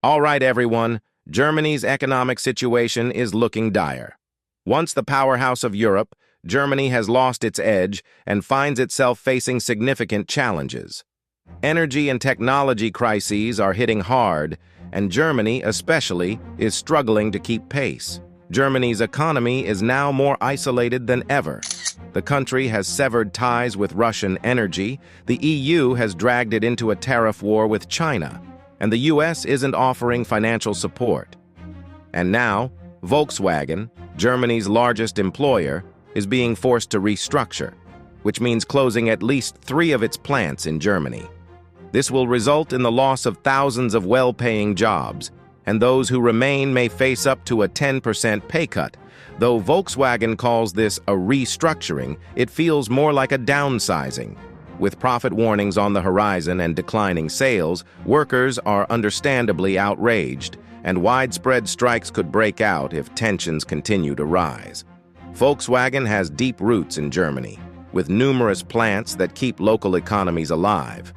All right, everyone, Germany's economic situation is looking dire. Once the powerhouse of Europe, Germany has lost its edge and finds itself facing significant challenges. Energy and technology crises are hitting hard, and Germany, especially, is struggling to keep pace. Germany's economy is now more isolated than ever. The country has severed ties with Russian energy, the EU has dragged it into a tariff war with China, and the US isn't offering financial support. And now, Volkswagen, Germany's largest employer, is being forced to restructure, which means closing at least 3 of its plants in Germany. This will result in the loss of thousands of well-paying jobs, and those who remain may face up to a 10% pay cut. Though Volkswagen calls this a restructuring, it feels more like a downsizing. With profit warnings on the horizon and declining sales, workers are understandably outraged, and widespread strikes could break out if tensions continue to rise. Volkswagen has deep roots in Germany, with numerous plants that keep local economies alive.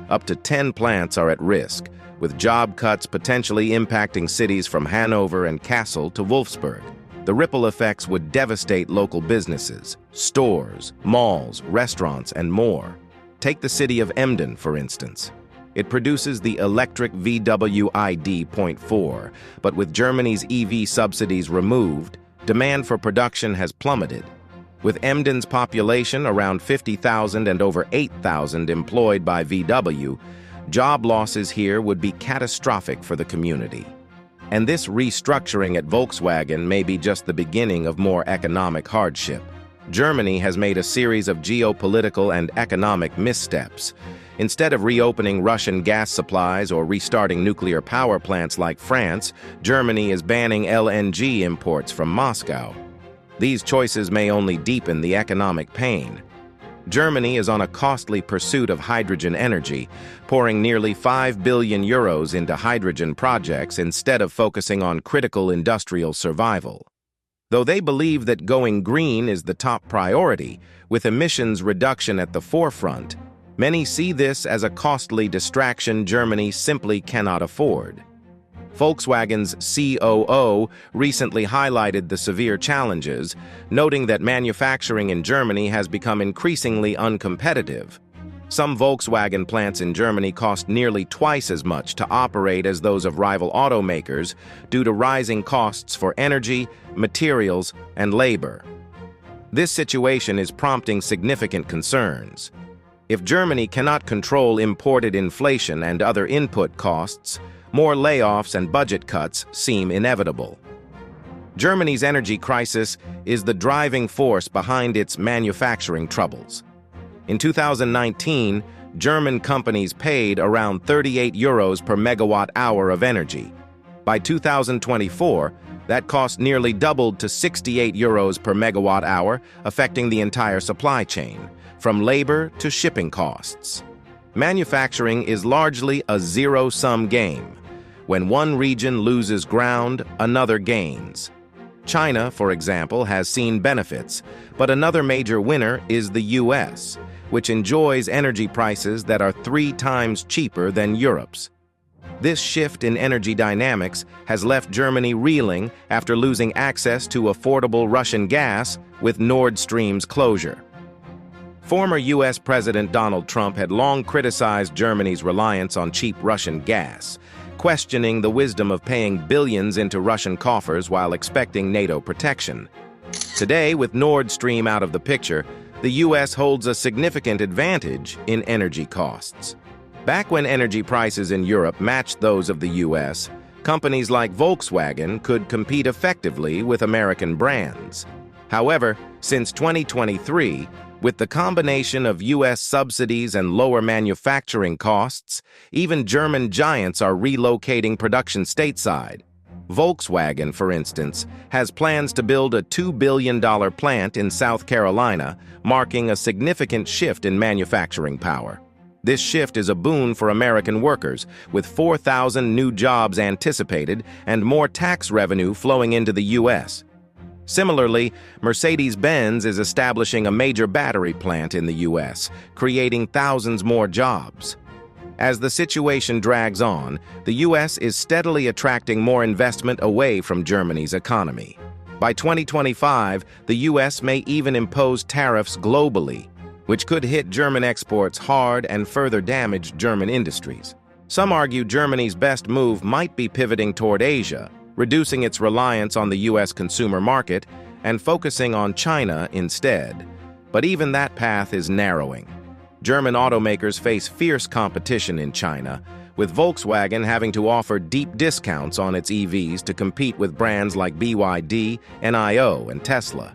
Up to 10 plants are at risk, with job cuts potentially impacting cities from Hanover and Kassel to Wolfsburg. The ripple effects would devastate local businesses, stores, malls, restaurants, and more. Take the city of Emden, for instance. It produces the electric VW ID.4, but with Germany's EV subsidies removed, demand for production has plummeted. With Emden's population around 50,000 and over 8,000 employed by VW, job losses here would be catastrophic for the community. And this restructuring at Volkswagen may be just the beginning of more economic hardship. Germany has made a series of geopolitical and economic missteps. Instead of reopening Russian gas supplies or restarting nuclear power plants like France, Germany is banning LNG imports from Moscow. These choices may only deepen the economic pain. Germany is on a costly pursuit of hydrogen energy, pouring nearly 5 billion euros into hydrogen projects instead of focusing on critical industrial survival. Though they believe that going green is the top priority, with emissions reduction at the forefront, many see this as a costly distraction Germany simply cannot afford. Volkswagen's COO recently highlighted the severe challenges, noting that manufacturing in Germany has become increasingly uncompetitive. Some Volkswagen plants in Germany cost nearly twice as much to operate as those of rival automakers due to rising costs for energy, materials, and labor. This situation is prompting significant concerns. If Germany cannot control imported inflation and other input costs, more layoffs and budget cuts seem inevitable. Germany's energy crisis is the driving force behind its manufacturing troubles. In 2019, German companies paid around 38 euros per megawatt hour of energy. By 2024, that cost nearly doubled to 68 euros per megawatt hour, affecting the entire supply chain, from labor to shipping costs. Manufacturing is largely a zero-sum game. When one region loses ground, another gains. China, for example, has seen benefits, but another major winner is the US, which enjoys energy prices that are 3 times cheaper than Europe's. This shift in energy dynamics has left Germany reeling after losing access to affordable Russian gas with Nord Stream's closure. Former US President Donald Trump had long criticized Germany's reliance on cheap Russian gas, questioning the wisdom of paying billions into Russian coffers while expecting NATO protection. Today, with Nord Stream out of the picture, the US holds a significant advantage in energy costs. Back when energy prices in Europe matched those of the US, companies like Volkswagen could compete effectively with American brands. However, since 2023, with the combination of US subsidies and lower manufacturing costs, even German giants are relocating production stateside. Volkswagen, for instance, has plans to build a $2 billion plant in South Carolina, marking a significant shift in manufacturing power. This shift is a boon for American workers, with 4,000 new jobs anticipated and more tax revenue flowing into the US. Similarly, Mercedes-Benz is establishing a major battery plant in the US, creating thousands more jobs. As the situation drags on, the U.S. is steadily attracting more investment away from Germany's economy. By 2025, the U.S. may even impose tariffs globally, which could hit German exports hard and further damage German industries. Some argue Germany's best move might be pivoting toward Asia, reducing its reliance on the U.S. consumer market and focusing on China instead. But even that path is narrowing. German automakers face fierce competition in China, with Volkswagen having to offer deep discounts on its EVs to compete with brands like BYD, NIO, and Tesla.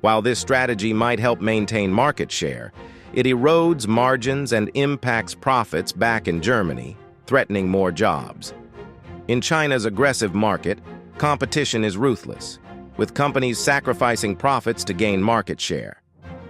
While this strategy might help maintain market share, it erodes margins and impacts profits back in Germany, threatening more jobs. In China's aggressive market, competition is ruthless, with companies sacrificing profits to gain market share.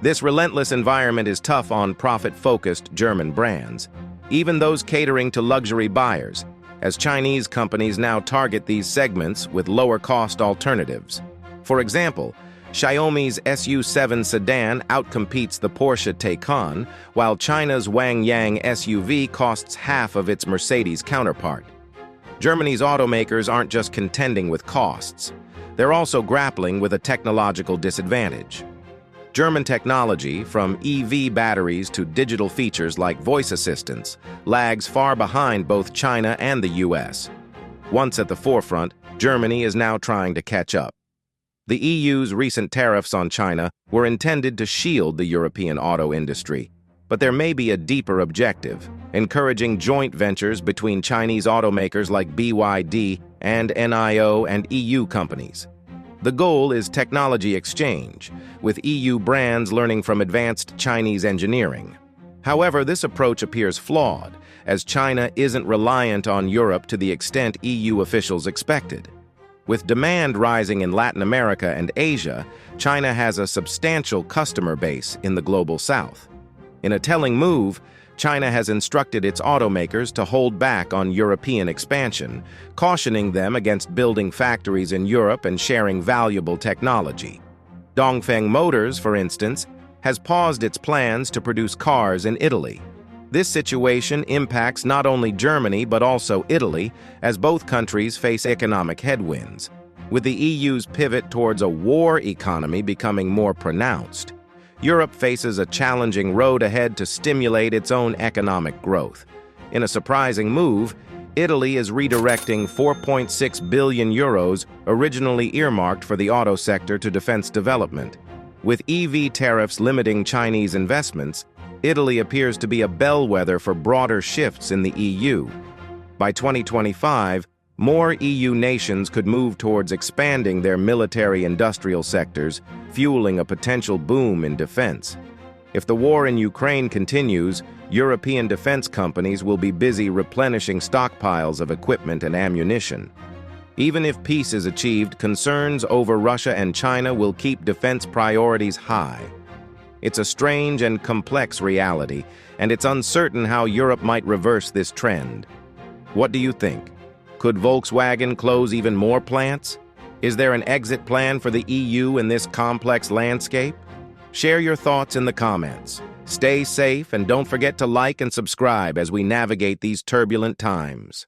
This relentless environment is tough on profit-focused German brands, even those catering to luxury buyers, as Chinese companies now target these segments with lower-cost alternatives. For example, Xiaomi's SU7 sedan outcompetes the Porsche Taycan, while China's Wangyang SUV costs half of its Mercedes counterpart. Germany's automakers aren't just contending with costs, they're also grappling with a technological disadvantage. German technology, from EV batteries to digital features like voice assistants, lags far behind both China and the US. Once at the forefront, Germany is now trying to catch up. The EU's recent tariffs on China were intended to shield the European auto industry, but there may be a deeper objective, encouraging joint ventures between Chinese automakers like BYD and NIO and EU companies. The goal is technology exchange, with EU brands learning from advanced Chinese engineering. However, this approach appears flawed, as China isn't reliant on Europe to the extent EU officials expected. With demand rising in Latin America and Asia, China has a substantial customer base in the global south. In a telling move, China has instructed its automakers to hold back on European expansion, cautioning them against building factories in Europe and sharing valuable technology. Dongfeng Motors, for instance, has paused its plans to produce cars in Italy. This situation impacts not only Germany but also Italy, as both countries face economic headwinds. With the EU's pivot towards a war economy becoming more pronounced, Europe faces a challenging road ahead to stimulate its own economic growth. In a surprising move, Italy is redirecting 4.6 billion euros originally earmarked for the auto sector to defense development. With EV tariffs limiting Chinese investments, Italy appears to be a bellwether for broader shifts in the EU. By 2025, more EU nations could move towards expanding their military-industrial sectors, fueling a potential boom in defense. If the war in Ukraine continues, European defense companies will be busy replenishing stockpiles of equipment and ammunition. Even if peace is achieved, concerns over Russia and China will keep defense priorities high. It's a strange and complex reality, and it's uncertain how Europe might reverse this trend. What do you think? Could Volkswagen close even more plants? Is there an exit plan for the EU in this complex landscape? Share your thoughts in the comments. Stay safe and don't forget to like and subscribe as we navigate these turbulent times.